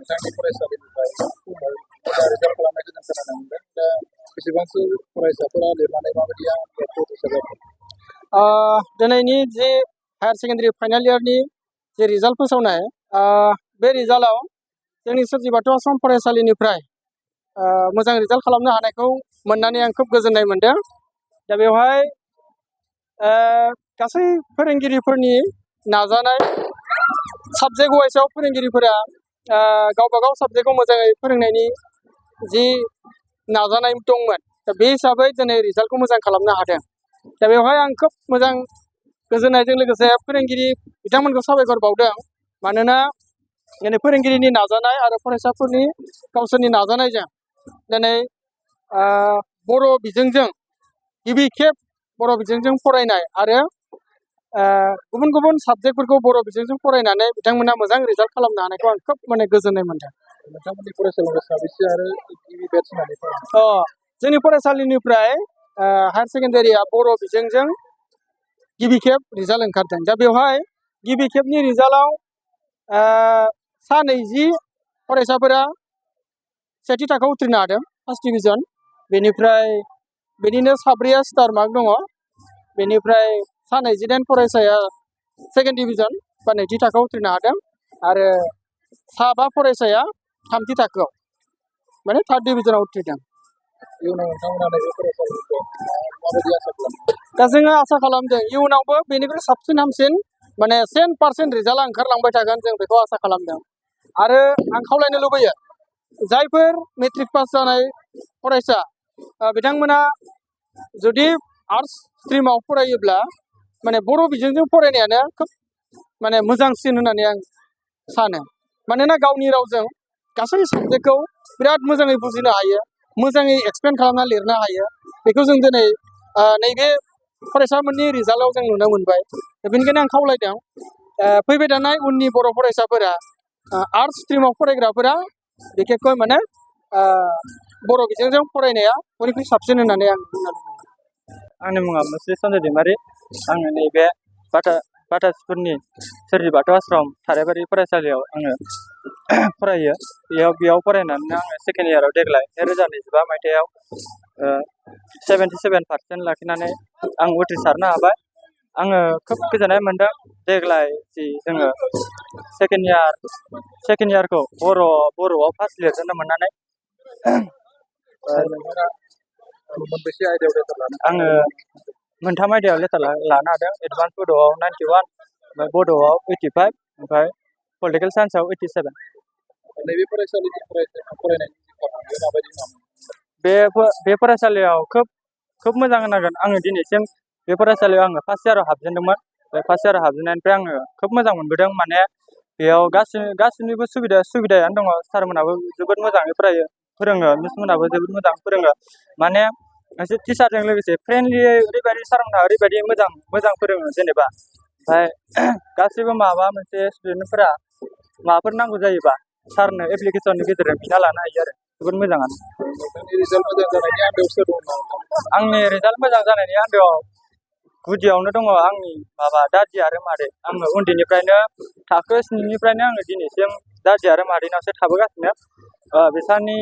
नोंथांनि फरायसालिनिफ्राय मोजां रिजाल्ट खालामनायखौ जों खोनानो मोनदों। दा बेसेबांसो फरायसाफोरा लिरनानै माबायदि आनजादखौ उथ्रिसार जादों? दिनैनि जे हायार सेकेन्डारि फाइनाल इयारनि जे रिजाल्ट फोसावनाय बे रिजाल्टआव जोंनि सोरजि बाथौ आश्रम फरायसालिनिफ्राय मोजां रिजाल्ट खालामनो हानायखौ मोननानै आं खोब गोजोननाय मोनदों। दा बेवहाय गासै फोरोंगिरिफोरनि नाजानाय साबजेक्ट वाइसआव फोरोंगिरिफोरा गावबा गाव साबजेक्टखौ मोजाङै फोरोंनायनि जि नाजानाय दंमोन, दा बे हिसाबै दिनै रिजाल्टखौ मोजां खालामनो हादों। दा बेवहाय आं खोब मोजां गोजोननायजों लोगोसे फोरोंगिरि बिथांमोनखौ साबायखर बावदों। मानोना दिनै फोरोंगिरिनि नाजानाय आरो फरायसाफोरनि गावसोरनि नाजानायजों दिनै बर' बिजोंजों गिबि खेब बर' बिजोंजों फरायनाय आरो गुबुन गुबुन साबजेक्टफोरखौ बर' बिजोंजों फरायनानै बिथांमोना मोजां रिजाल्ट खालामनो हानायखौ आं खोब गोजोननाय मोनदों। नोंथांमोननि फरायसालियाव साबेसे आरो गिबि बेटस होननानै फोरोङो? जोंनि फरायसालिनिफ्राय हायार सेकेन्डारिया बर' बिजोंजों गिबि खेब रिजाल्ट ओंखारदों। दा बेवहाय गिबि खेबनि रिजाल्टआव 120 फरायसाफोरा सेथि थाखोआव उथ्रिनो हादों, फार्स्ट डिभिजन। बेनिफ्राय बेनिनो 4 स्टार मार्क दङ। बेनिफ्राय 128 फरायसाया सेकेन्ड डिभिजन बा नैथि थाखोआव उथ्रिनो हादों आरो 5 फरायसाया थामथि थाखोआव माने थार्ड डिभिजनाव उथ्रिदों। इयुनाव नोंथांमोना नैबे फरायसालिखौ माबायदि आसा खालामदों? दा जोङो आसा खालामदों इयुनावबो बेनिख्रुइ साबसिन हामसिन माने 100% रिजाल्टआ ओंखारलांबाय थागोन, जों बेखौ आसा खालामदों। आरो आं खावलायनो लुबैयो जायफोर मेट्रिक पास जानाय फरायसा बिथांमोना जुदि आर्ट्स स्ट्रिमाव फरायोब्ला माने बर' बिजोंजों फरायनायानो खोब माने मोजांसिन होननानै आं सानो। मानोना गावनि रावजों गासै साबजेक्टखौ बिराद मोजाङै बुजिनो हायो, मोजाङै एक्सप्लेन खालामना लिरनो हायो। बेखौ जों दिनै नैबे फरायसाफोरनि रिजाल्टआव जों नुनो मोनबाय। बेनिखायनो आं खावलायदों फैबाय थानाय उननि बर' फरायसाफोरा आर्ट्स स्ट्रिमाव फरायग्राफोरा बिखेखय माने बर' बिजोंजों फरायनाया बयनिख्रुइ साबसिन होननानै आं बुंनो लुबैयो। आंनि मुङा मुस्रि सन्जय दैमारि। आङो नैबे बाटासपुरनि सोरजि बाथौ आश्रम थाराइबारि फरायसालियाव आङो फरायो। बेयाव फरायनानै आङो सेकेन्ड इयाराव देग्लाय 2025 मायथाइयाव 77% लाखिनानै आं उथ्रिसारनो हाबाय। आङो खोब गोजोननाय मोनदों देग्लाय जि जोङो सेकेन्ड इयारखौ बर'आव फार्स्ट लिरजेननो मोननानै। मोनबेसे आयदायाव लेटार लानो? आङो 3 आयदायाव लेटार लानो हादों। एडभान्स बड'आव 91, ओमफ्राय बड'आव 85, ओमफ्राय पलिटिकेल साइन्सआव 87। नैबे फरायसालिनि फरायनायनि माबायदि होननानै? बे फरायसालियाव खोब मोजां होनांगोन। आङो दिनैसिम बे फरायसालियाव आङो फार्स्ट इयाराव हाबजेनदोंमोन। बे फार्स्ट इयाराव हाबजेननायनिफ्राय आङो खोब मोजां मोनबोदों। माने बेयाव गासैनिबो सुबिदायानो दङ। सारमोनाबो जोबोद मोजाङै फोरोङो, मिसमोनाबो जोबोद मोजां फोरोङो। माने एसे टिचारजों लोगोसे फ्रेन्डलियै ओरैबायदि सारमोनहा ओरैबायदि मोजां फोरोङो जेनेबा। ओमफ्राय गासैबो माबा मोनसे स्टुडेन्टफोरा माबाफोर नांगौ जायोबा सारनो एप्लिकेसननि गेजेरजों बिना लानो हायो आरो जोबोद मोजाङानो। नोंथांनि रिजाल्ट मोजां जानायनि आन्दोआव सोर दङ? आंनि रिजाल्ट मोजां जानायनि आन्दोआव गुदियावनो दङ आंनि दादि आरो मादै। आङो उन्दैनिफ्रायनो थाखो 7निफ्रायनो आङो दिनैसिम दादि आरो मादैनावसो थाबोगासिनो। बिसोरनि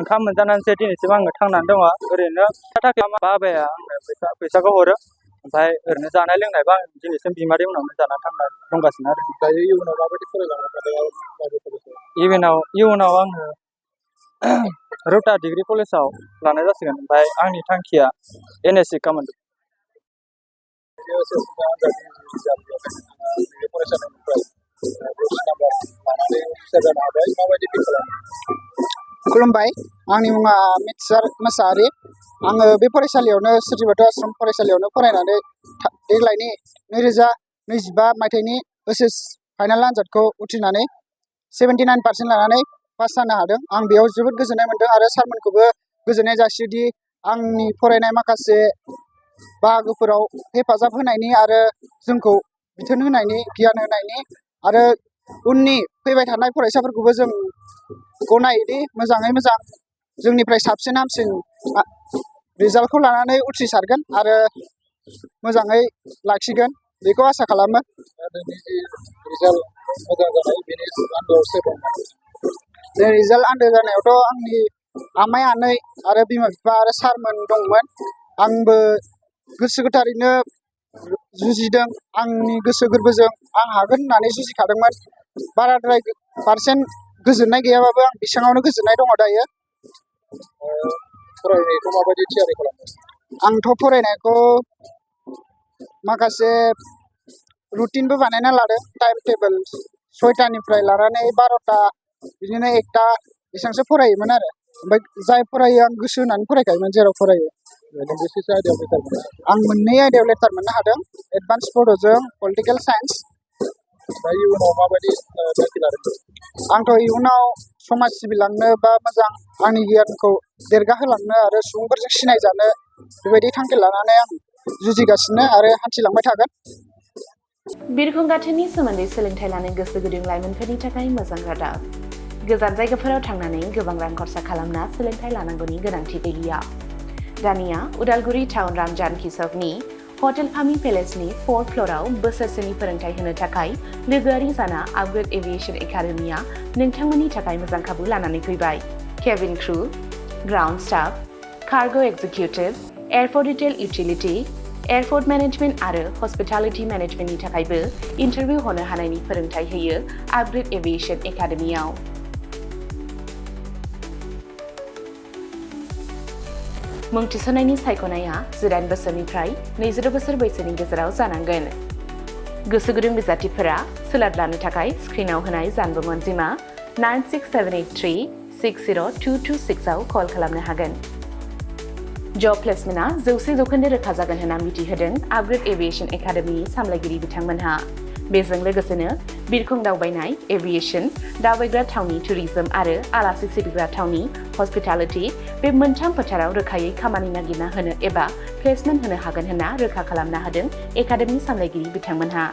ओंखाम मोनजानानैसो दिनैसिम आङो थांनानै दङ। ओरैनो बाबाया आंनो फैसाखौ हरो, ओमफ्राय ओरैनो जानाय लोंनायबा आं दिनैसिम बिमादै उनावनो जानानै थांनानै दंगासिनो आरो। दायो इयुनाव माबायदि फरायलांनो सानदों? इयुनाव आङो रौता डिग्री कलेजाव लानाय जासिगोन। ओमफ्राय आंनि थांखिया NSC कामान्ड'। खुलुमबाय, आंनि मुङा मिथिसार मोसाहारि। आङो बे फरायसालियावनो सोरजि बाथौ आश्रम फरायसालियावनो फरायनानै देग्लायनि 2025 मायथाइनि OHS फाइनाल आनजादखौ उथ्रिनानै 79% लानानै पास जानो हादों। आं बेयाव जोबोद गोजोननाय मोनदों आरो सारमोनखौबो गोजोननाय जासियोदि आंनि फरायनाय माखासे बाहागोफोराव हेफाजाब होनायनि आरो जोंखौ बिथोन होनायनि, गियान होनायनि आरो उननि फैबाय थानाय फरायसाफोरखौबो जों गनायोदि मोजाङै मोजां जोंनिफ्राय साबसिन हामसिन रिजाल्टखौ लानानै उथ्रिसारगोन आरो मोजाङै लाखिगोन, बेखौ आसा खालामो। दा नोंनि जि रिजाल्ट मोजां जानाय बेनि आन्दोआव सोर दं? रिजाल्ट आन्दो जानायावथ' आंनि आमाइ आनै आरो बिमा बिफा आरो सारमोन दंमोन आंबो गोसो गोथारैनो जुजिदों आंनि गोसो गोरबोजों आं हागोन होननानै जुजिखादोंमोन बाराद्राय पारसेन्ट गोजोननाय गैयाबाबो आं बेसेबाङावनो गोजोननाय दङ दायो फरायनायखौ माबायदि थियारि खालामदों आंथ' फरायनायखौ माखासे रुटिनबो बानायना लादों टाइम टेबोल 6टानिफ्राय लानानै 12टा बिदिनो 1टा बेसेबांसो फरायोमोन आरो ओमफ्राय जाय फरायो आं गोसो होनानै फरायखायोमोन जेराव फरायो बेसेसो आयदायाव लेटार मोनो आं मोननै आयदायाव लेटार मोननो हादों एडभान्स बड'जों पलिटिकेल साइन्स दा इयुनाव माबायदि थांखि लादों आंथ' इयुनाव समाज सिबिलांनो बा मोजां आंनि गियानखौ देरगाहोलांनो आरो सुबुंफोरजों सिनायजानो बेबायदि थांखि लानानै आं जुजिगासिनो आरो हान्थिलांबाय थागोन बिरखं गाथोननि सोमोन्दै सोलोंथाइ लानो गोसो गुदुं लाइमोनफोरनि थाखाय मोजां रादाब गोजान जायगाफोराव थांनानै गोबां रां खरसा खालामना सोलोंथाइ लानांगौनि गोनांथि गैलिया दानिया उदालगुरि टाउन रामजानकि सकनि हटेल फामि पेलेसनि 4th फ्ल'राव बोसोरसेनि फोरोंथाइ होनो थाखाय लोगोआरि जाना आपग्रेड एभिएशन एकाडेमिया नोंथांमोननि थाखाय मोजां खाबु लानानै फैबाय cabin crew ground staff cargo executive airport retail utility airport management आरो हस्पिटालिटी मेनेजमेन्टनि थाखायबो इन्टारभिउ होनो हानायनि फोरोंथाइ होयो आपग्रेड एभिएशन एकाडेमियाव मुं थिसननायनि सायख'नाया 18 बोसोरनिफ्राय 22 बोसोर बैसोनि गेजेराव जानांगोन गोसो गुदुं बिजाथिफोरा सोलाद लानो थाखाय स्क्रिनाव होनाय जानबुं अनजिमा 9678360226 आव कल खालामनो हागोन जब प्लेसमेन्टआ 100% रोखा जागोन होनना मिथिहोदों आपग्रेड एभिएशन एकाडेमिनि सामलायगिरि बिथांमोनहा बेजों लोगोसेनो बिरखं दावबायनाय एभिएशन दावबायग्रा थावनि टुरिजम आरो आलासि सिबिग्रा थावनि हस्पिटालिटी बे मोनथाम फोथाराव रोखायै खामानि नागिरना होनो एबा प्लेसमेन्ट होनो हागोन होनना रोखा खालामना होदों एकाडेमि सामलायगिरि बिथांमोनहा